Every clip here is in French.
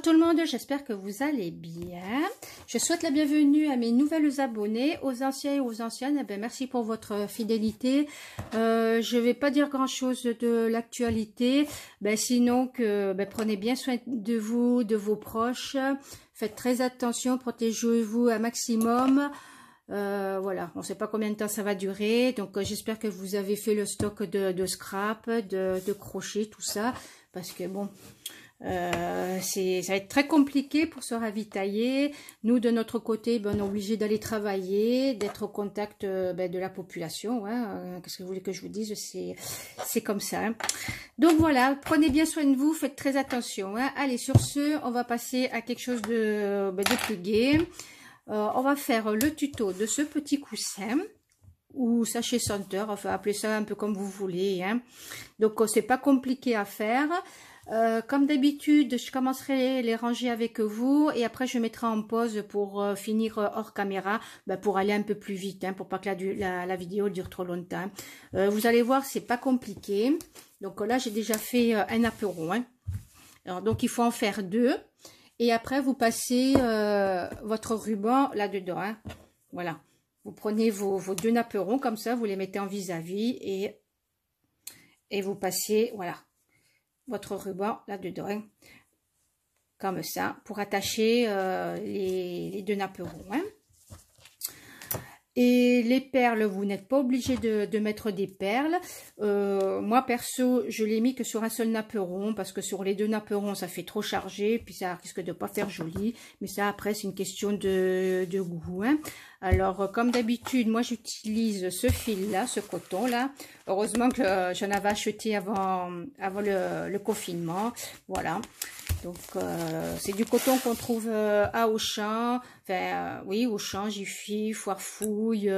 Bonjour tout le monde, j'espère que vous allez bien. Je souhaite la bienvenue à mes nouvelles abonnés, aux anciens et aux anciennes. Eh bien, merci pour votre fidélité. Je vais pas dire grand chose de l'actualité, sinon que prenez bien soin de vous, de vos proches. Faites très attention, protégez-vous un maximum. Voilà, on ne sait pas combien de temps ça va durer, donc j'espère que vous avez fait le stock de scrap, de crochets, tout ça, parce que bon, ça va être très compliqué pour se ravitailler. Nous, de notre côté, on est obligé d'aller travailler, d'être au contact de la population. Qu'est-ce que vous voulez que je vous dise? C'est comme ça. Hein. Donc voilà, prenez bien soin de vous, faites très attention. Hein. Allez, sur ce, on va passer à quelque chose de plus gai. On va faire le tuto de ce petit coussin ou sachet senteur, enfin appelez ça un peu comme vous voulez. Hein. Donc c'est pas compliqué à faire. Comme d'habitude, je commencerai les ranger avec vous et après je mettrai en pause pour finir hors caméra, pour aller un peu plus vite, hein, pour pas que la vidéo dure trop longtemps. Vous allez voir, c'est pas compliqué. Donc là, j'ai déjà fait un apéro. Hein. Alors, donc il faut en faire deux. Et après, vous passez votre ruban là-dedans. Hein. Voilà. Vous prenez vos deux napperons comme ça, vous les mettez en vis-à-vis et vous passez, voilà, votre ruban là-dedans. Hein. Comme ça, pour attacher les deux napperons. Hein. Et les perles, vous n'êtes pas obligé de mettre des perles. Moi, perso, je l'ai mis que sur un seul napperon, parce que sur les deux napperons, ça fait trop chargé, puis ça risque de pas faire joli. Mais ça, après, c'est une question de goût. Hein. Alors, comme d'habitude, moi, j'utilise ce fil-là, ce coton-là. Heureusement que j'en avais acheté avant le confinement. Voilà. Donc, c'est du coton qu'on trouve à Auchan. Enfin, oui, Auchan, Jiffy, Foirefouille,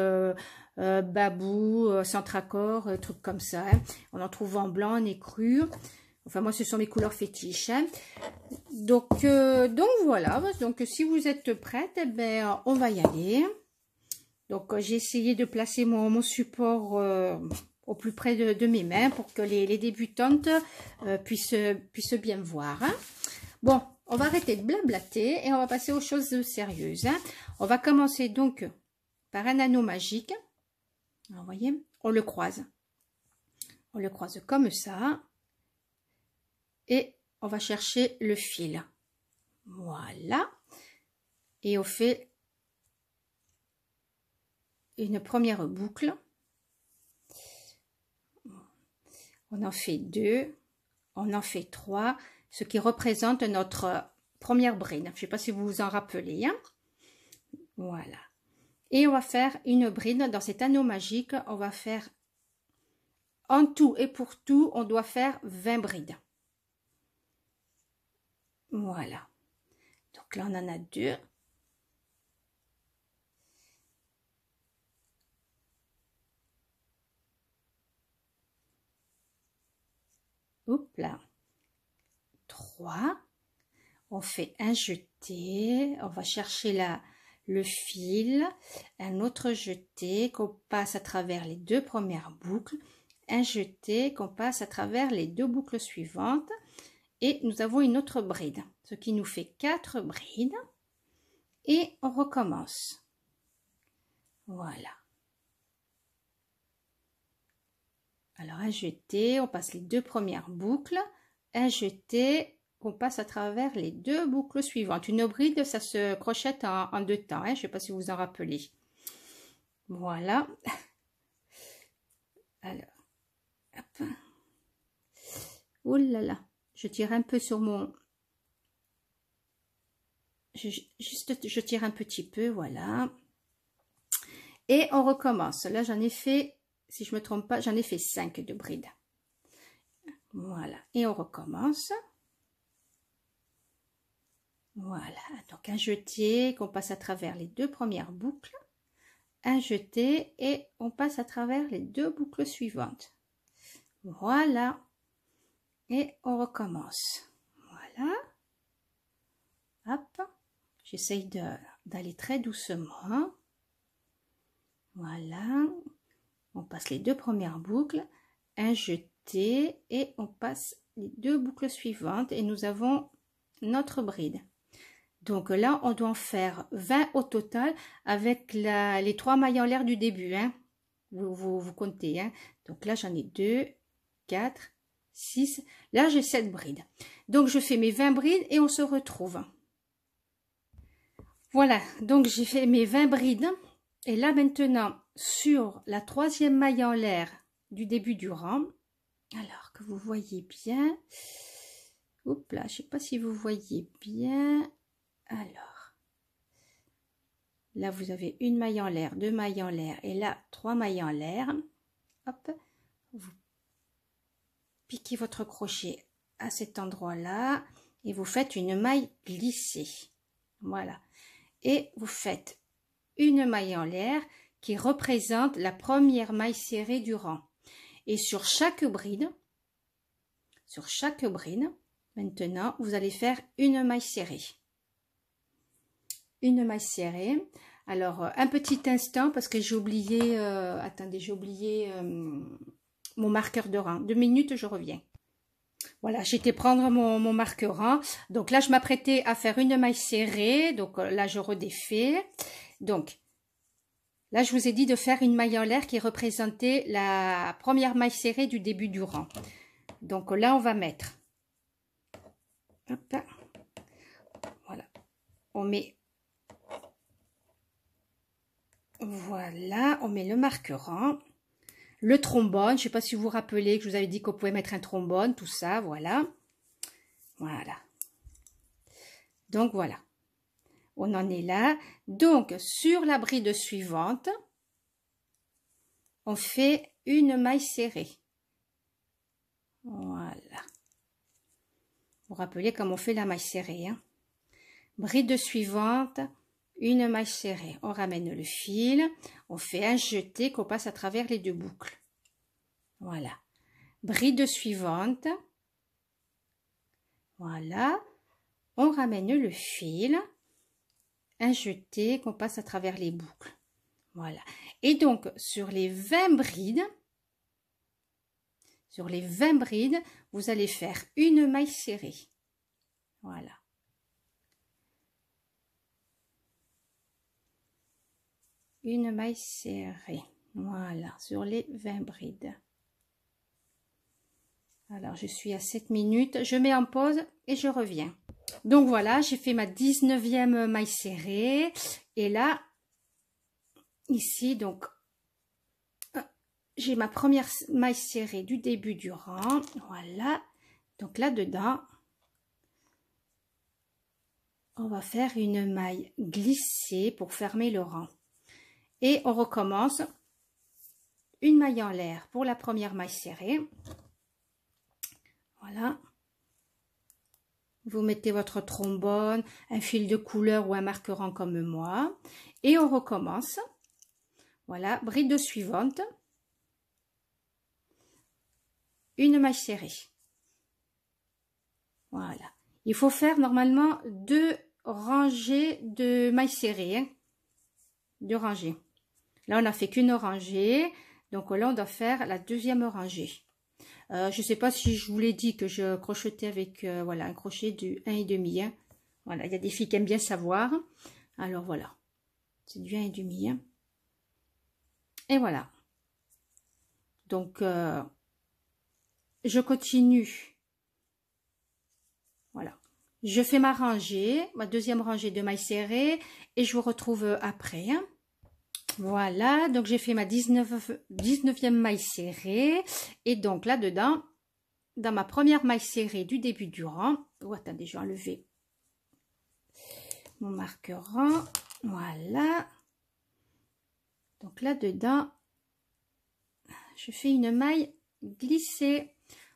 Babou, Centracor, trucs comme ça. Hein. On en trouve en blanc, en écru. Enfin, moi, ce sont mes couleurs fétiches. Hein. Donc voilà. Donc, si vous êtes prête, eh ben, on va y aller. Donc, j'ai essayé de placer mon support au plus près de mes mains pour que les débutantes puissent bien voir. Hein. Bon, on va arrêter de blablater et on va passer aux choses sérieuses. Hein. On va commencer donc par un anneau magique. Alors, vous voyez, on le croise. On le croise comme ça. Et on va chercher le fil. Voilà. Et on fait une première boucle. On en fait deux. On en fait trois. Ce qui représente notre première bride. Je ne sais pas si vous vous en rappelez. Hein. Voilà. Et on va faire une bride dans cet anneau magique. On va faire en tout et pour tout, on doit faire 20 brides. Voilà. Donc là, on en a deux. Hop là. 3. On fait un jeté. On va chercher le fil. Un autre jeté qu'on passe à travers les deux premières boucles. Un jeté qu'on passe à travers les deux boucles suivantes. Et nous avons une autre bride. Ce qui nous fait 4 brides. Et on recommence. Voilà. Alors un jeté, on passe les deux premières boucles. Un jeté, on passe à travers les deux boucles suivantes. Une bride, ça se crochette en deux temps. Hein, je ne sais pas si vous vous en rappelez. Voilà. Alors, hop. Oh là là, je tire un peu sur mon... Je tire un petit peu, voilà. Et on recommence. Là, j'en ai fait, si je ne me trompe pas, j'en ai fait 5 de brides. Voilà. Et on recommence. Voilà. Donc, un jeté qu'on passe à travers les deux premières boucles. Un jeté et on passe à travers les deux boucles suivantes. Voilà. Et on recommence. Voilà. Hop. J'essaye d'aller très doucement. Voilà. On passe les deux premières boucles. Un jeté et on passe les deux boucles suivantes et nous avons notre bride. Donc là, on doit en faire 20 au total avec les 3 mailles en l'air du début. Hein. Vous comptez. Hein. Donc là, j'en ai 2, 4, 6. Là, j'ai 7 brides. Donc, je fais mes 20 brides et on se retrouve. Voilà, donc j'ai fait mes 20 brides. Et là, maintenant, sur la 3e maille en l'air du début du rang, alors que vous voyez bien, hop là, je sais pas si vous voyez bien, alors, là vous avez une maille en l'air, 2 mailles en l'air, et là 3 mailles en l'air, hop, vous piquez votre crochet à cet endroit-là, et vous faites une maille glissée, voilà, et vous faites une maille en l'air qui représente la première maille serrée du rang. Et sur chaque bride, maintenant, vous allez faire une maille serrée. Une maille serrée. Alors, un petit instant, parce que j'ai oublié, attendez, j'ai oublié mon marqueur de rang. 2 minutes, je reviens. Voilà, j'ai été prendre mon marqueur rang. Donc là, je m'apprêtais à faire une maille serrée. Donc là, je redéfais. Donc, là, je vous ai dit de faire une maille en l'air qui représentait la première maille serrée du début du rang. Donc là, on va mettre, hop, voilà, on met, voilà, on met le marqueur, le trombone, je ne sais pas si vous vous rappelez que je vous avais dit qu'on pouvait mettre un trombone, tout ça, voilà, voilà. Donc voilà, on en est là. Donc sur la bride suivante, on fait une maille serrée. Voilà. Vous vous rappelez comment on fait la maille serrée. Hein? Bride suivante, une maille serrée. On ramène le fil, on fait un jeté qu'on passe à travers les 2 boucles. Voilà. Bride suivante. Voilà. On ramène le fil, un jeté qu'on passe à travers les boucles. Voilà. Et donc, sur les 20 brides, vous allez faire une maille serrée. Voilà. Une maille serrée. Voilà, sur les 20 brides. Alors, je suis à 7 minutes. Je mets en pause et je reviens. Donc, voilà, j'ai fait ma 19e maille serrée. Et là, ici, donc, j'ai ma première maille serrée du début du rang, voilà. Donc là-dedans, on va faire une maille glissée pour fermer le rang. Et on recommence une maille en l'air pour la première maille serrée. Voilà. Vous mettez votre trombone, un fil de couleur ou un marqueur comme moi. Et on recommence. Voilà, bride suivante. Une maille serrée. Voilà. Il faut faire normalement 2 rangées de mailles serrées. Hein. 2 rangées. Là, on n'a fait qu'une rangée. Donc là, on doit faire la 2e rangée. Je ne sais pas si je vous l'ai dit que je crochetais avec voilà, un crochet du 1,5. Hein. Voilà, il y a des filles qui aiment bien savoir. Alors voilà. C'est du 1,5. Hein. Et voilà. Donc, je continue. Voilà. Je fais ma rangée, ma 2e rangée de mailles serrées et je vous retrouve après. Hein. Voilà, donc j'ai fait ma 19e maille serrée et donc là-dedans, dans ma première maille serrée du début du rang, oh, attendez, je vais enlever mon marqueur rang, voilà. Donc là-dedans, je fais une maille glissée.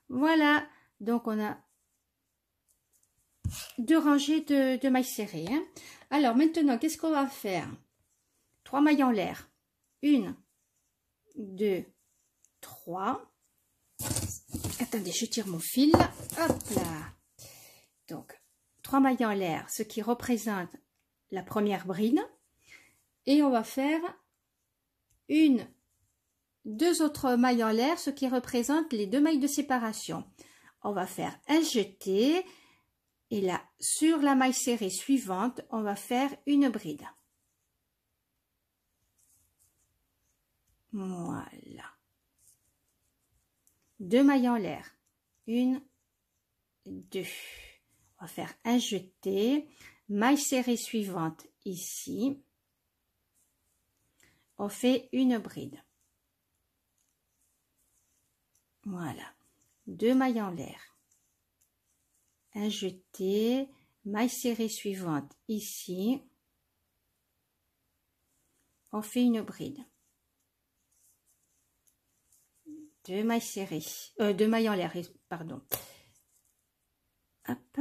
Voilà, donc on a 2 rangées de mailles serrées. Hein. Alors maintenant, qu'est-ce qu'on va faire? 3 mailles en l'air. 1, 2, 3. Attendez, je tire mon fil. Hop là. Donc, 3 mailles en l'air, ce qui représente la première bride. Et on va faire 2 autres mailles en l'air, ce qui représente les 2 mailles de séparation. On va faire un jeté, Et là, sur la maille serrée suivante, on va faire une bride. Voilà. 2 mailles en l'air. 1, 2. On va faire un jeté. Maille serrée suivante ici. On fait une bride. Voilà. 2 mailles en l'air. Un jeté. Maille serrée suivante ici. On fait une bride. 2 mailles serrées, 2 mailles en l'air, pardon. Hop.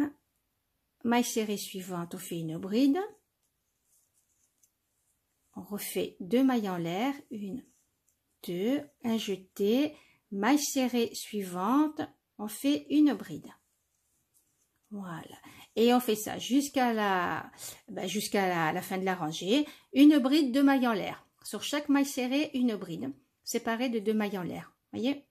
Maille serrée suivante, on fait une bride. On refait 2 mailles en l'air, 1, 2, un jeté. Maille serrée suivante, on fait une bride. Voilà. Et on fait ça jusqu'à la fin de la rangée. Une bride, 2 mailles en l'air. Sur chaque maille serrée, une bride, séparée de 2 mailles en l'air. Voyez,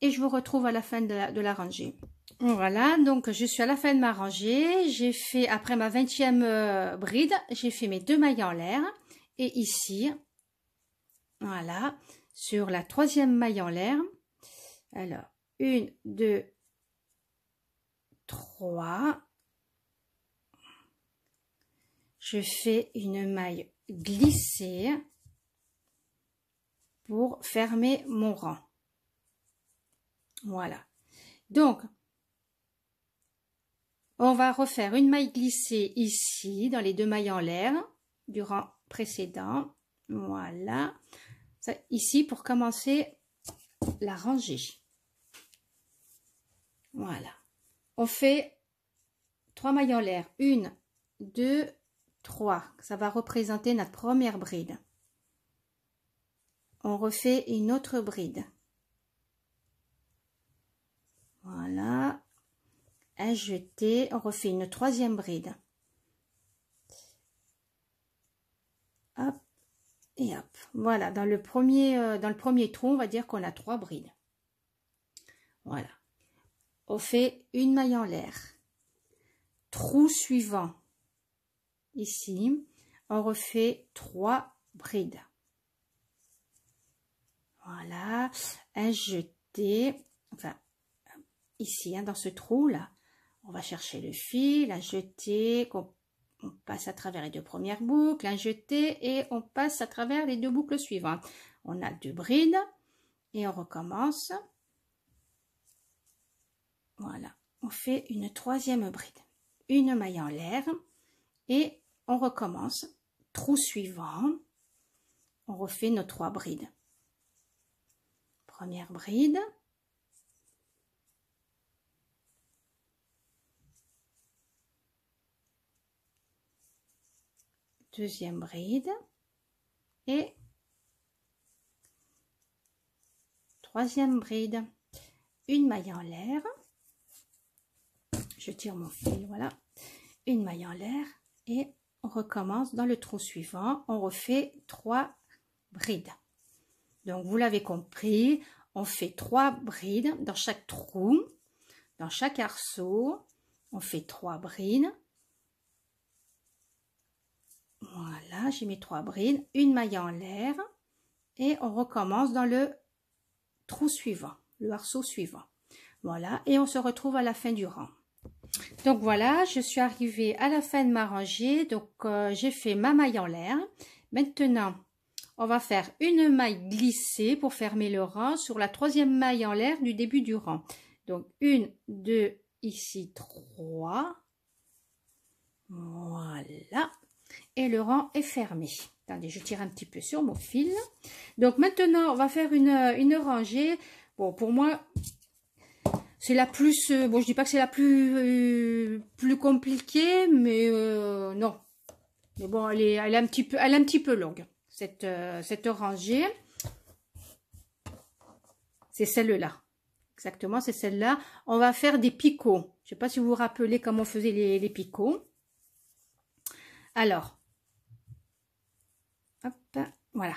et je vous retrouve à la fin de la rangée. Voilà, donc je suis à la fin de ma rangée. J'ai fait, après ma 20e bride, j'ai fait mes 2 mailles en l'air. Et ici, voilà, sur la 3e maille en l'air, alors 1, 2, 3, je fais une maille glissée pour fermer mon rang. Voilà. Donc, on va refaire une maille glissée ici, dans les 2 mailles en l'air, du rang précédent. Voilà. Ça, ici, pour commencer la rangée. Voilà. On fait 3 mailles en l'air. 1, 2, 3. Ça va représenter notre première bride. On refait une autre bride. Voilà, un jeté, on refait une 3e bride. Hop et hop. Voilà, dans le premier trou, on va dire qu'on a 3 brides. Voilà. On fait une maille en l'air. Trou suivant. Ici, on refait 3 brides. Voilà, un jeté, enfin, ici, hein, dans ce trou-là, on va chercher le fil, un jeté, on passe à travers les 2 premières boucles, un jeté, et on passe à travers les 2 boucles suivantes. On a 2 brides, et on recommence. Voilà, on fait une 3e bride. Une maille en l'air, et on recommence. Trou suivant, on refait nos 3 brides. Première bride. Deuxième bride et 3e bride. Une maille en l'air, je tire mon fil, voilà, une maille en l'air et on recommence dans le trou suivant, on refait 3 brides. Donc vous l'avez compris, on fait 3 brides dans chaque trou, dans chaque arceau, on fait 3 brides. Voilà, j'ai mes 3 brides, une maille en l'air et on recommence dans le trou suivant, le arceau suivant. Voilà, et on se retrouve à la fin du rang. Donc voilà, je suis arrivée à la fin de ma rangée, donc j'ai fait ma maille en l'air. Maintenant, on va faire une maille glissée pour fermer le rang sur la 3e maille en l'air du début du rang. Donc 1, 2, ici 3. Voilà. Et le rang est fermé. Attendez, je tire un petit peu sur mon fil. Donc maintenant, on va faire une rangée. Bon, pour moi, c'est la plus... bon, je dis pas que c'est la plus compliquée, mais non. Mais bon, elle est un petit peu longue, cette rangée. C'est celle-là. Exactement, c'est celle-là. On va faire des picots. Je sais pas si vous vous rappelez comment on faisait les picots. Alors, hop, voilà.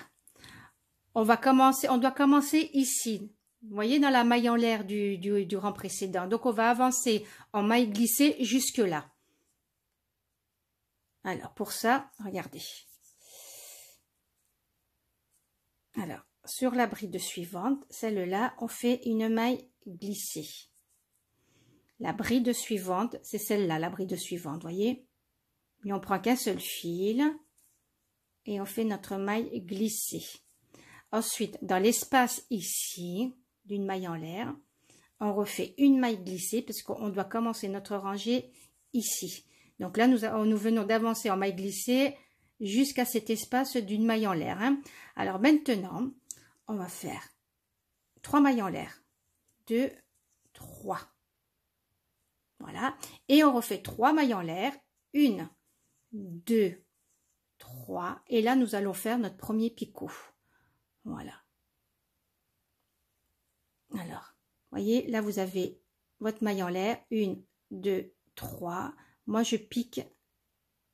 On doit commencer ici, Vous voyez, dans la maille en l'air du rang précédent. Donc, on va avancer en maille glissée jusque là. Alors, pour ça, regardez. Alors, sur la bride suivante, celle-là, on fait une maille glissée. La bride suivante, c'est celle-là, la bride suivante, voyez. Et on prend qu'un seul fil et on fait notre maille glissée. Ensuite, dans l'espace ici, d'une maille en l'air, on refait une maille glissée parce qu'on doit commencer notre rangée ici. Donc là, nous venons d'avancer en maille glissée jusqu'à cet espace d'une maille en l'air. Hein. Alors maintenant, on va faire 3 mailles en l'air. 2, 3. Voilà. Et on refait 3 mailles en l'air. 1, 2, 3. Et là, nous allons faire notre premier picot. Voilà. Alors, voyez, là, vous avez votre maille en l'air. 1, 2, 3. Moi, je pique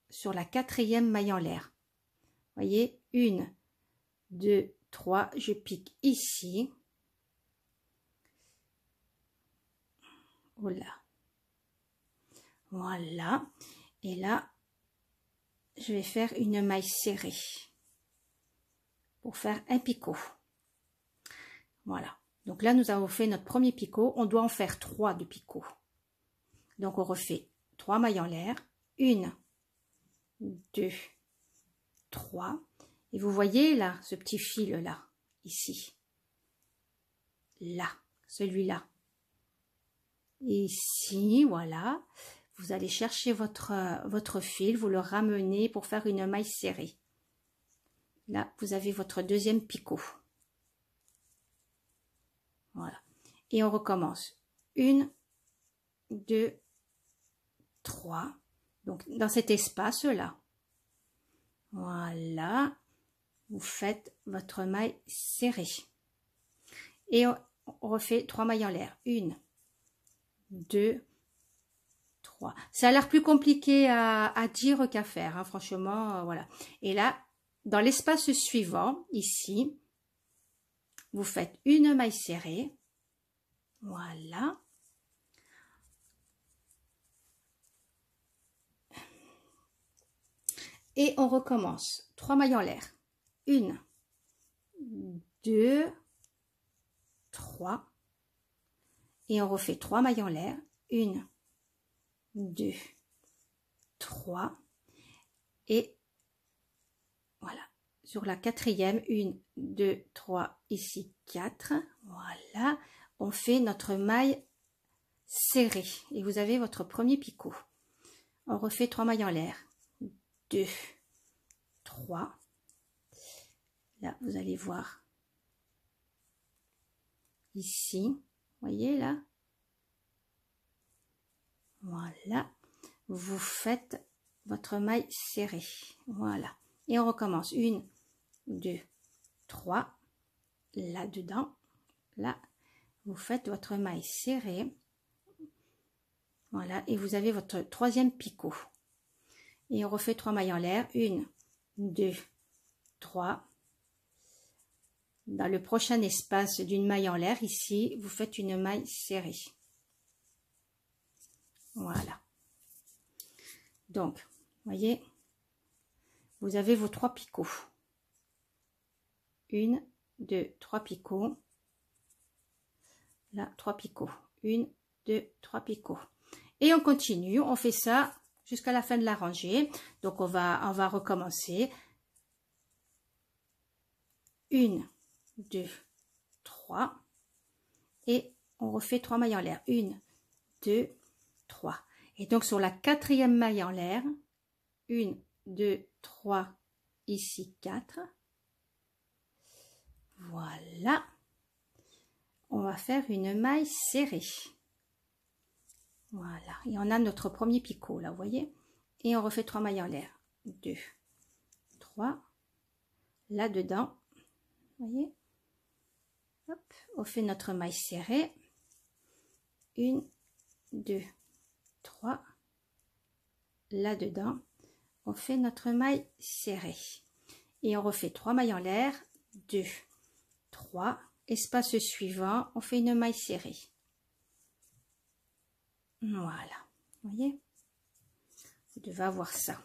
sur la 4e maille en l'air. Voyez, 1, 2, 3. Je pique ici. Voilà. Voilà. Et là, je vais faire une maille serrée pour faire un picot. Voilà. Donc là, nous avons fait notre premier picot. On doit en faire 3 de picots. Donc, on refait 3 mailles en l'air. 1, 2, 3. Et vous voyez là, ce petit fil là, ici. Là, celui-là. Ici, voilà. Vous allez chercher votre fil, vous le ramenez pour faire une maille serrée. Là, vous avez votre deuxième picot. Voilà. Et on recommence. 1, 2, 3. Donc, dans cet espace-là. Voilà. Vous faites votre maille serrée. Et on refait 3 mailles en l'air. 1, 2, 3. Ça a l'air plus compliqué à dire qu'à faire, hein, franchement, voilà. Et là, dans l'espace suivant, ici, vous faites une maille serrée. Voilà. Et on recommence. 3 mailles en l'air. 1, 2, 3. Et on refait 3 mailles en l'air. 1, 2, 3. Et voilà. Sur la 4e, 1, 2, 3, ici 4. Voilà. On fait notre maille serrée. Et vous avez votre premier picot. On refait 3 mailles en l'air. 2, 3. Là, vous allez voir. Ici. Voyez là. Voilà. Vous faites votre maille serrée. Voilà. Et on recommence. 1, 2, 3. Là-dedans. Là. Vous faites votre maille serrée. Voilà. Et vous avez votre troisième picot. Et on refait 3 mailles en l'air. 1, 2, 3. Dans le prochain espace d'une maille en l'air, ici, vous faites une maille serrée. Voilà. Donc, voyez, vous avez vos 3 picots. 1, 2, 3 picots. Là, 3 picots. 1, 2, 3 picots. Et on continue, on fait ça jusqu'à la fin de la rangée. Donc, on va recommencer. 1, 2, 3. Et on refait 3 mailles en l'air. 1, 2, 3. Et donc, sur la 4e maille en l'air, 1, 2, 3, ici 4. Voilà. On va faire une maille serrée. Voilà. Et on a notre premier picot, là, vous voyez. Et on refait 3 mailles en l'air. 2, 3. Là-dedans, vous voyez. Hop, on fait notre maille serrée. 1, 2, 3. Là-dedans, on fait notre maille serrée. Et on refait 3 mailles en l'air. 2, 3. espace suivant, on fait une maille serrée. Voilà, vous voyez, vous devez avoir ça.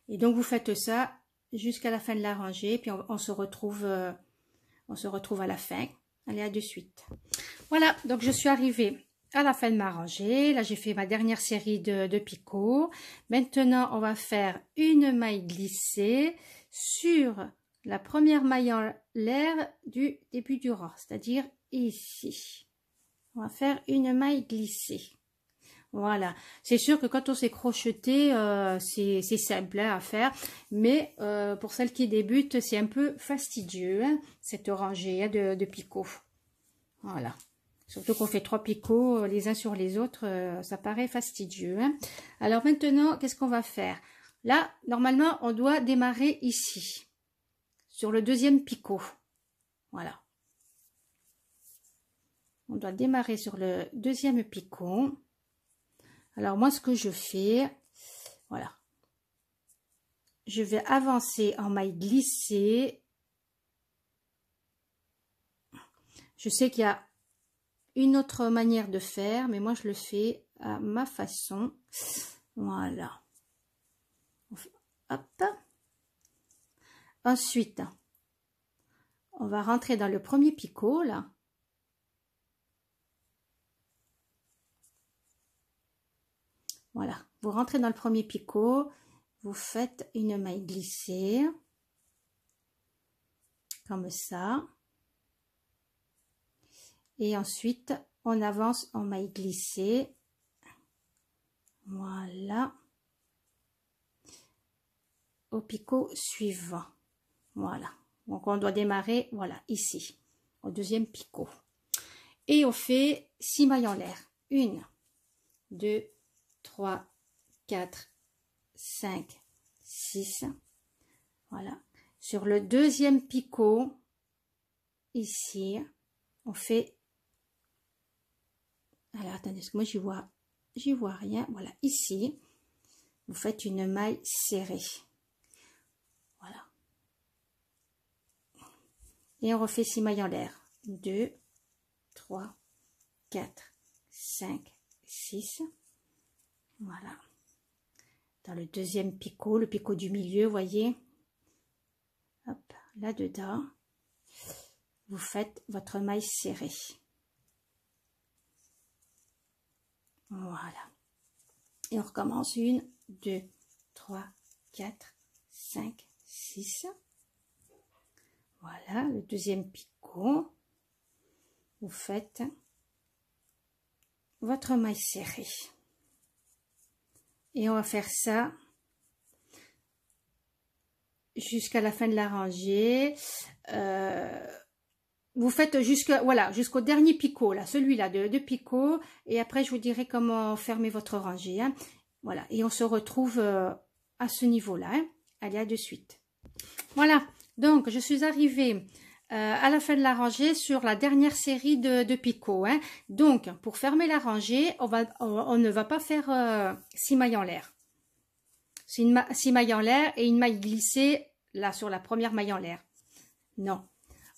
Et donc vous faites ça jusqu'à la fin de la rangée, puis on se retrouve à la fin. Allez, à de suite. Voilà, donc je suis arrivée à la fin de ma rangée. Là, j'ai fait ma dernière série de picots. Maintenant, on va faire une maille glissée sur la première maille en l'air du début du rang, c'est-à-dire ici. On va faire une maille glissée. Voilà, c'est sûr que quand on s'est crocheté, c'est simple hein, à faire, mais pour celles qui débutent, c'est un peu fastidieux, hein, cette rangée hein, de picots. Voilà, surtout qu'on fait 3 picots les uns sur les autres, ça paraît fastidieux. Hein. Alors maintenant, qu'est-ce qu'on va faire? Là, normalement, on doit démarrer ici, sur le deuxième picot. Voilà. On doit démarrer sur le deuxième picot. Alors moi, ce que je fais, voilà, je vais avancer en maille glissée. Je sais qu'il y a une autre manière de faire, mais moi je le fais à ma façon. Voilà. Hop. Ensuite, on va rentrer dans le premier picot là. Voilà, vous rentrez dans le premier picot, vous faites une maille glissée, comme ça. Et ensuite, on avance en maille glissée. Voilà. Au picot suivant. Voilà. Donc, on doit démarrer, voilà, ici, au deuxième picot. Et on fait 6 mailles en l'air. 1, 2, 3, 4, 5, 6. Voilà. Sur le deuxième picot, ici, on fait... Alors, attendez, parce que moi, j'y vois rien. Voilà, ici, vous faites une maille serrée. Voilà. Et on refait 6 mailles en l'air. 2, 3, 4, 5, 6. Voilà. Dans le deuxième picot, le picot du milieu, voyez. Hop, là-dedans, vous faites votre maille serrée. Voilà. Et on recommence 1, 2, 3, 4, 5, 6. Voilà, le deuxième picot. Vous faites votre maille serrée. Et on va faire ça jusqu'à la fin de la rangée. Vous faites jusqu'au dernier picot, là, celui-là de picot. Et après, je vous dirai comment fermer votre rangée. Hein. Voilà, et on se retrouve à ce niveau-là. Hein. Allez, à de suite. Voilà, donc je suis arrivée à la fin de la rangée sur la dernière série de picots. Hein. Donc, pour fermer la rangée, on ne va pas faire 6 mailles en l'air. C'est 6 mailles en l'air et une maille glissée là sur la première maille en l'air. Non,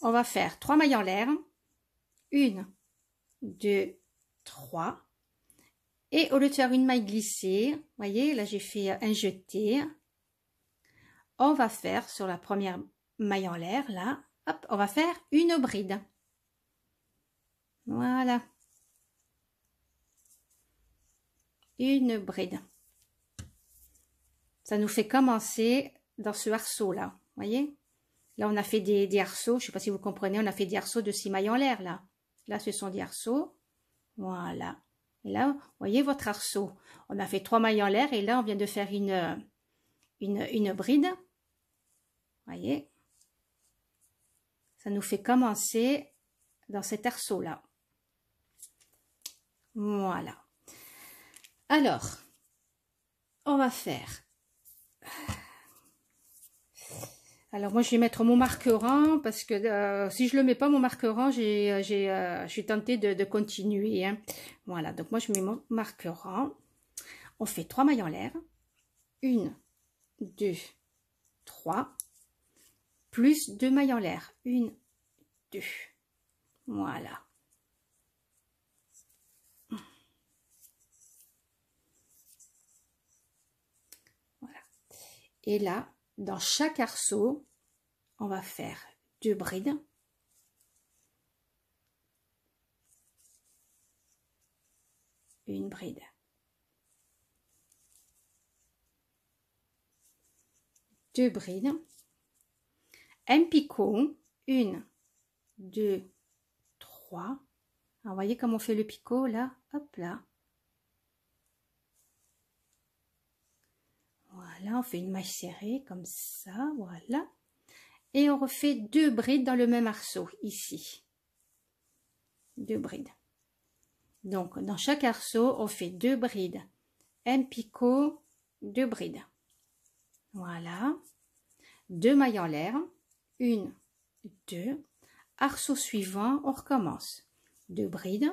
on va faire 3 mailles en l'air. 1, 2, 3. Et au lieu de faire une maille glissée, voyez, là j'ai fait un jeté. On va faire sur la première maille en l'air, là, hop, on va faire une bride. Voilà. Une bride. Ça nous fait commencer dans ce arceau là, voyez. Là on a fait des arceaux, je sais pas si vous comprenez, on a fait des arceaux de 6 mailles en l'air là. Là ce sont des arceaux, voilà. Et là, vous voyez votre arceau. On a fait 3 mailles en l'air et là on vient de faire une bride. Voyez. Ça nous fait commencer dans cet arceau là. Voilà. Alors, on va faire. Alors moi je vais mettre mon marqueur parce que si je le mets pas mon marqueur, je suis tentée de continuer. Hein. Voilà, donc moi je mets mon marqueur. On fait 3 mailles en l'air. 1, 2, 3. plus 2 mailles en l'air. 1, 2. Voilà. Voilà. Et là, dans chaque arceau, on va faire 2 brides. Une bride. Deux brides. Un picot. 1, 2, 3. Alors, vous voyez comment on fait le picot là? Hop là. Voilà, on fait une maille serrée comme ça, voilà. Et on refait 2 brides dans le même arceau, ici. 2 brides. Donc, dans chaque arceau, on fait 2 brides. Un picot, 2 brides. Voilà. 2 mailles en l'air. 1, 2. Arceau suivant, on recommence. 2 brides.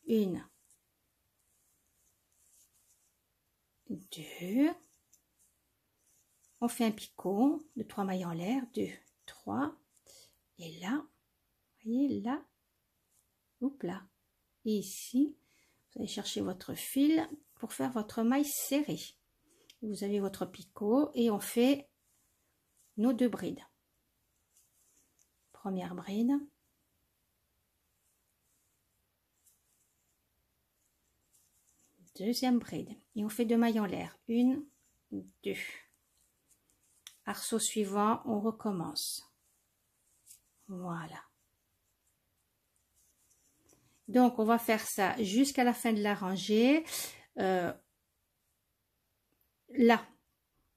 1, 2. On fait un picot de 3 mailles en l'air. 2, 3. Et là, vous voyez, là, hop là. Et ici, vous allez chercher votre fil pour faire votre maille serrée. Vous avez votre picot et on fait nos 2 brides. Première bride. Deuxième bride. Et on fait 2 mailles en l'air. 1, 2. Arceau suivant, on recommence. Voilà. Donc, on va faire ça jusqu'à la fin de la rangée. Là,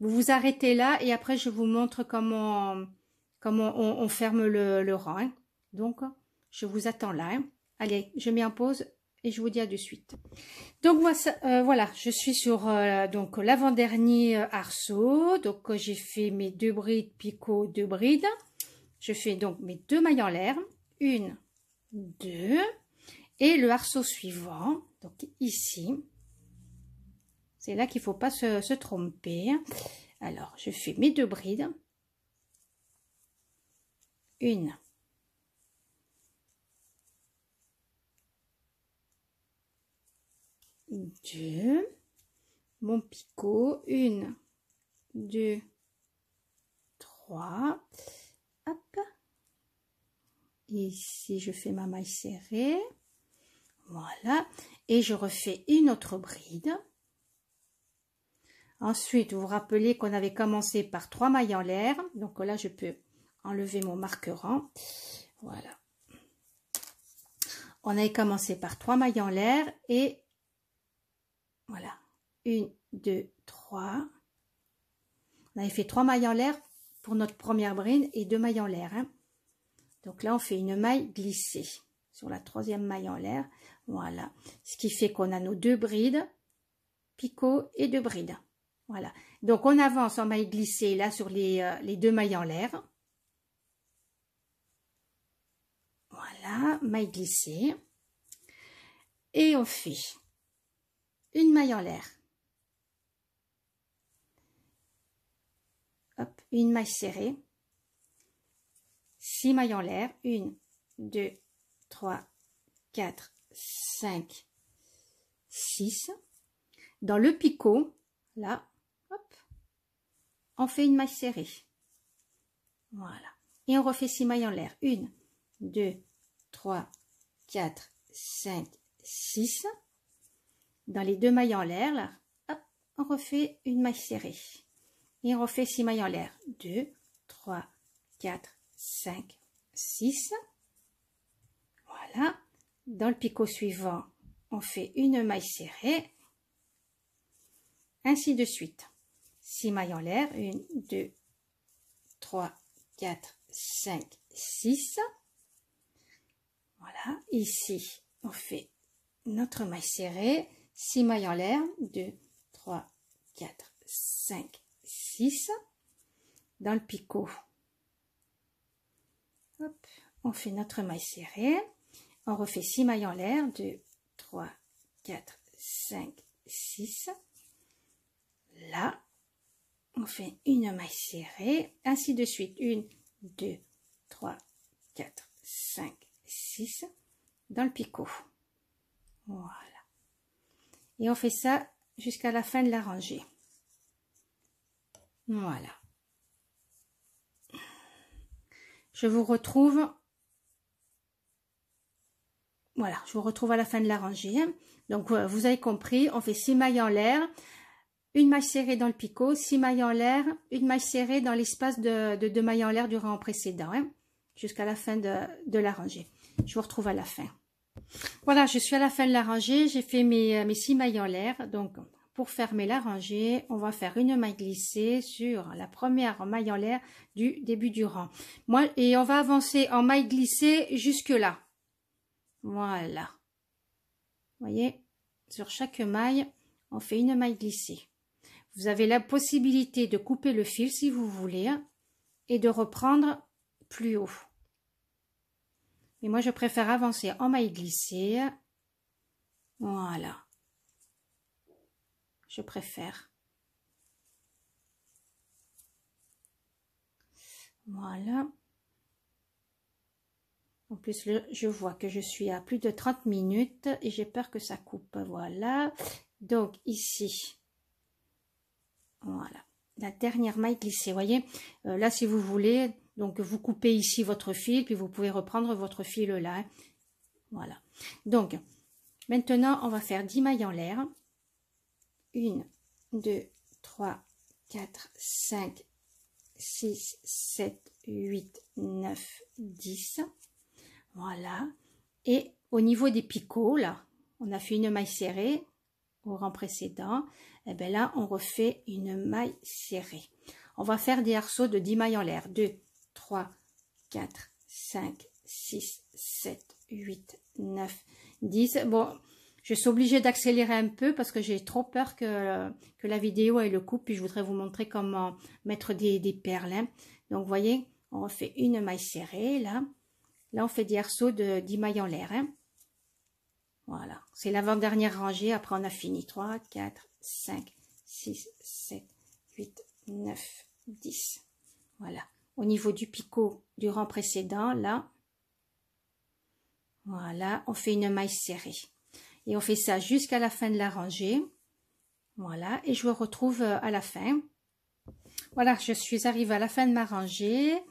vous vous arrêtez là et après, je vous montre comment on ferme le rang. Hein. Donc, je vous attends là. Hein. Allez, je mets en pause et je vous dis à de suite. Donc, voilà, je suis sur donc l'avant-dernier arceau. Donc, j'ai fait mes 2 brides, picot, 2 brides. Je fais donc mes 2 mailles en l'air. 1, 2. Et le arceau suivant, donc ici, c'est là qu'il ne faut pas se tromper. Alors, je fais mes 2 brides. 1, 2, mon picot, 1, 2, 3, hop, ici je fais ma maille serrée, voilà, et je refais une autre bride. Ensuite, vous vous rappelez qu'on avait commencé par 3 mailles en l'air, donc là je peux enlever mon marqueur, voilà. On avait commencé par 3 mailles en l'air et voilà, 1, 2, 3. On avait fait 3 mailles en l'air pour notre première bride et 2 mailles en l'air. Hein. Donc là, on fait une maille glissée sur la 3e maille en l'air. Voilà, ce qui fait qu'on a nos 2 brides, picot et 2 brides. Voilà, donc on avance en maille glissée là sur les 2 mailles en l'air. Voilà, maille glissée. Et on fait une maille en l'air. Hop, une maille serrée. 6 mailles en l'air. 1, 2, 3, 4, 5, 6. Dans le picot, là, hop, on fait une maille serrée. Voilà. Et on refait 6 mailles en l'air. 1, 2, 3, 4, 5, 6. Dans les 2 mailles en l'air, là, hop, on refait une maille serrée. Et on refait 6 mailles en l'air. 2, 3, 4, 5, 6. Voilà. Dans le picot suivant, on fait une maille serrée. Ainsi de suite. 6 mailles en l'air. 1, 2, 3, 4, 5, 6. Voilà. Ici, on fait notre maille serrée. 6 mailles en l'air. 2, 3, 4, 5, 6. Dans le picot, hop, on fait notre maille serrée. On refait 6 mailles en l'air. 2, 3, 4, 5, 6. Là, on fait une maille serrée, ainsi de suite, 1, 2, 3, 4, 5, 6, dans le picot. Voilà. Et on fait ça jusqu'à la fin de la rangée. Voilà. Je vous retrouve. Voilà, je vous retrouve à la fin de la rangée. Donc, vous avez compris, on fait 6 mailles en l'air, une maille serrée dans le picot, 6 mailles en l'air, une maille serrée dans l'espace de 2 mailles en l'air du rang précédent, jusqu'à la fin de la rangée. Je vous retrouve à la fin. Voilà, je suis à la fin de la rangée, j'ai fait mes 6 mailles en l'air. Donc, pour fermer la rangée, on va faire une maille glissée sur la première maille en l'air du début du rang. Et on va avancer en maille glissée jusque là. Voilà. Vous voyez, sur chaque maille, on fait une maille glissée. Vous avez la possibilité de couper le fil si vous voulez et de reprendre plus haut. Mais moi, je préfère avancer en maille glissée. Voilà. Je préfère. Voilà. En plus, je vois que je suis à plus de 30 minutes et j'ai peur que ça coupe. Voilà. Donc, ici, voilà. La dernière maille glissée, voyez. Là, si vous voulez, donc vous coupez ici votre fil, puis vous pouvez reprendre votre fil là. Voilà. Donc, maintenant, on va faire 10 mailles en l'air. 1, 2, 3, 4, 5, 6, 7, 8, 9, 10. Voilà. Et au niveau des picots, là, on a fait une maille serrée au rang précédent. Et bien là, on refait une maille serrée. On va faire des arceaux de 10 mailles en l'air. 2, 3, 4, 5, 6, 7, 8, 9, 10. Bon, je suis obligée d'accélérer un peu parce que j'ai trop peur que la vidéo elle le coupe. Puis je voudrais vous montrer comment mettre des perles. Donc, vous voyez, on refait une maille serrée là. Là, on fait des arceaux de 10 mailles en l'air. Voilà, c'est l'avant-dernière rangée. Après, on a fini. 3, 4, 5, 6, 7, 8, 9, 10. Voilà. Au niveau du picot du rang précédent, là, voilà, on fait une maille serrée. Et on fait ça jusqu'à la fin de la rangée. Voilà, et je vous retrouve à la fin. Voilà, je suis arrivée à la fin de ma rangée.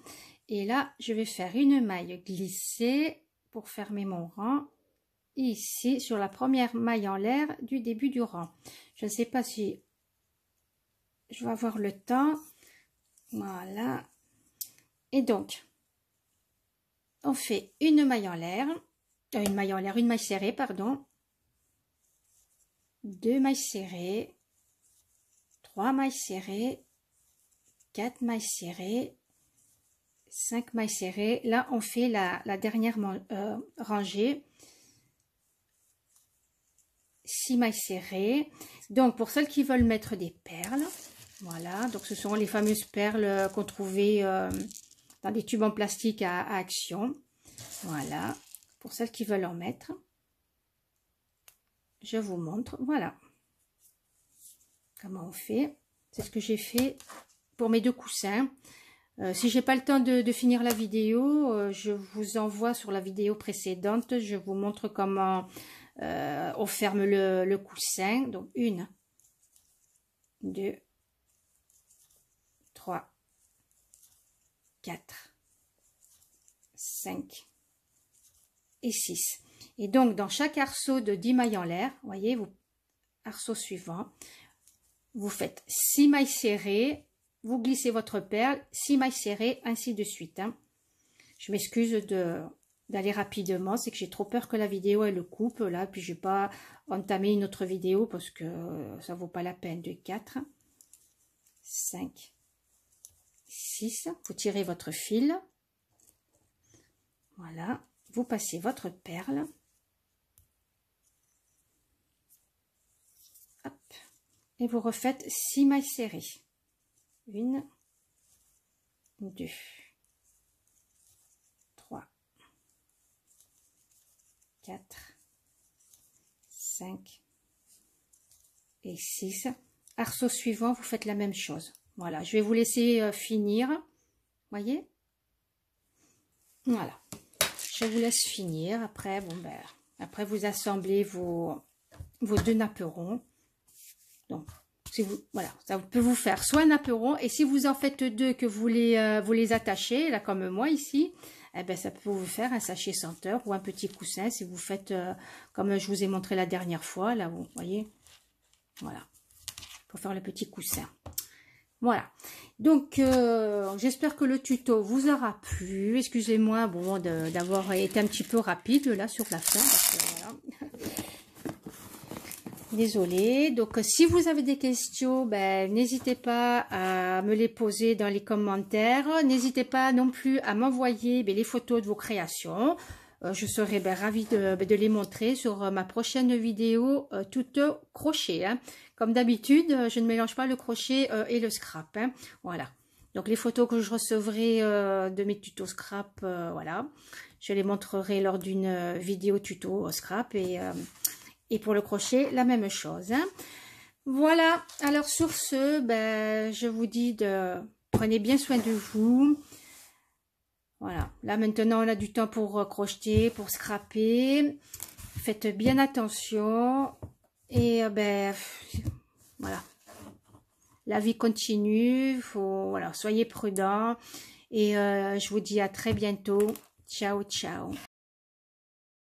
Et là, je vais faire une maille glissée pour fermer mon rang. Ici, sur la première maille en l'air du début du rang. Je ne sais pas si je vais avoir le temps. Voilà. Et donc, on fait une maille en l'air. Une maille serrée, pardon. 2 mailles serrées. 3 mailles serrées. 4 mailles serrées. 5 mailles serrées. Là, on fait la dernière rangée. 6 mailles serrées. Donc, pour celles qui veulent mettre des perles, voilà. Donc, ce sont les fameuses perles qu'on trouvait dans des tubes en plastique à action. Voilà. Pour celles qui veulent en mettre, je vous montre. Voilà. Comment on fait. C'est ce que j'ai fait pour mes 2 coussins. Si j'ai pas le temps de finir la vidéo, je vous envoie sur la vidéo précédente. Je vous montre comment on ferme le coussin. Donc 1, 2, 3, 4, 5 et 6. Et donc dans chaque arceau de 10 mailles en l'air, voyez, arceau suivant, vous faites 6 mailles serrées, vous glissez votre perle, 6 mailles serrées, ainsi de suite. Je m'excuse d'aller rapidement, c'est que j'ai trop peur que la vidéo elle le coupe là, puis je vais pas entamer une autre vidéo parce que ça vaut pas la peine. De 4, 5, 6, vous tirez votre fil, voilà, vous passez votre perle, hop, et vous refaites 6 mailles serrées. 1, 2, 3, 4, 5 et 6. Arceau suivant, vous faites la même chose. Voilà, je vais vous laisser finir. Voyez? Voilà. Je vous laisse finir. Après, bon ben, après vous assemblez vos deux napperons. Donc, si vous, voilà, ça peut vous faire soit un napperon, et si vous en faites deux que vous les attachez, là comme moi ici, eh ben ça peut vous faire un sachet senteur ou un petit coussin si vous faites comme je vous ai montré la dernière fois, là vous voyez, voilà, pour faire le petit coussin. Voilà, donc j'espère que le tuto vous aura plu. Excusez-moi bon, d'avoir été un petit peu rapide là sur la fin, parce que, voilà. Désolée. Donc, si vous avez des questions, ben, n'hésitez pas à me les poser dans les commentaires. N'hésitez pas non plus à m'envoyer les photos de vos créations. Je serai ravie de les montrer sur ma prochaine vidéo toute crochet. Hein. Comme d'habitude, je ne mélange pas le crochet et le scrap. Hein. Voilà. Donc, les photos que je recevrai de mes tutos scrap, voilà. Je les montrerai lors d'une vidéo tuto scrap et pour le crochet, la même chose. Hein. Voilà. Alors, sur ce, ben, je vous dis prenez bien soin de vous. Voilà. Là, maintenant, on a du temps pour crocheter, pour scraper. Faites bien attention. Et, ben, voilà. La vie continue. Voilà, soyez prudents. Et je vous dis à très bientôt. Ciao, ciao.